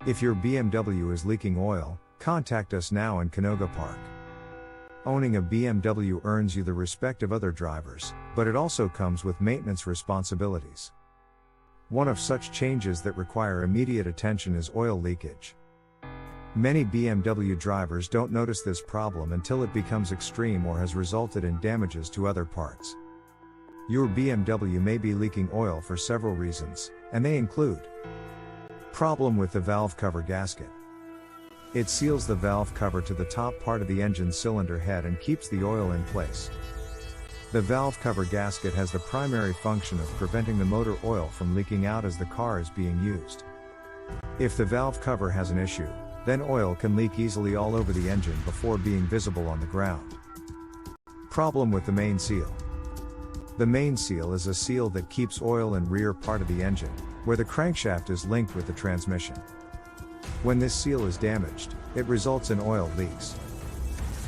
If your BMW is leaking oil, contact us now in Canoga Park. Owning a BMW earns you the respect of other drivers, but it also comes with maintenance responsibilities. One of such changes that require immediate attention is oil leakage. Many BMW drivers don't notice this problem until it becomes extreme or has resulted in damages to other parts. Your BMW may be leaking oil for several reasons, and they include: problem with the valve cover gasket. It seals the valve cover to the top part of the engine cylinder head and keeps the oil in place. The valve cover gasket has the primary function of preventing the motor oil from leaking out as the car is being used. If the valve cover has an issue, then oil can leak easily all over the engine before being visible on the ground. Problem with the main seal. The main seal is a seal that keeps oil in rear part of the engine, where the crankshaft is linked with the transmission. When this seal is damaged, it results in oil leaks.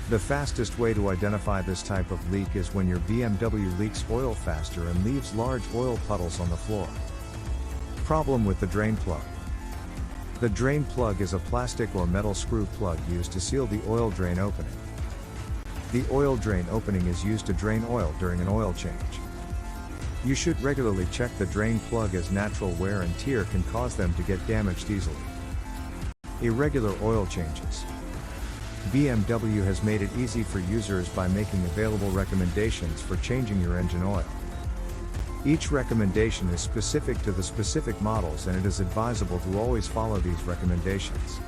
The fastest way to identify this type of leak is when your BMW leaks oil faster and leaves large oil puddles on the floor. Problem with the drain plug. The drain plug is a plastic or metal screw plug used to seal the oil drain opening. The oil drain opening is used to drain oil during an oil change. You should regularly check the drain plug as natural wear and tear can cause them to get damaged easily. Irregular oil changes. BMW has made it easy for users by making available recommendations for changing your engine oil. Each recommendation is specific to the specific models, and it is advisable to always follow these recommendations.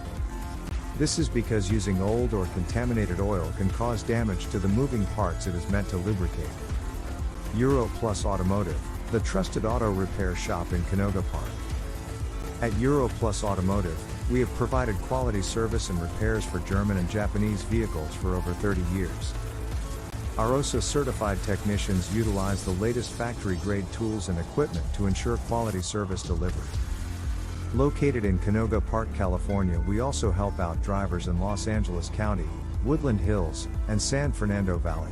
This is because using old or contaminated oil can cause damage to the moving parts it is meant to lubricate. Euro Plus Automotive, the trusted auto repair shop in Canoga Park. At Euro Plus Automotive, we have provided quality service and repairs for German and Japanese vehicles for over 30 years. Our OSA certified technicians utilize the latest factory grade tools and equipment to ensure quality service delivered. Located in Canoga Park, California, we also help out drivers in Los Angeles County, Woodland Hills, and San Fernando Valley.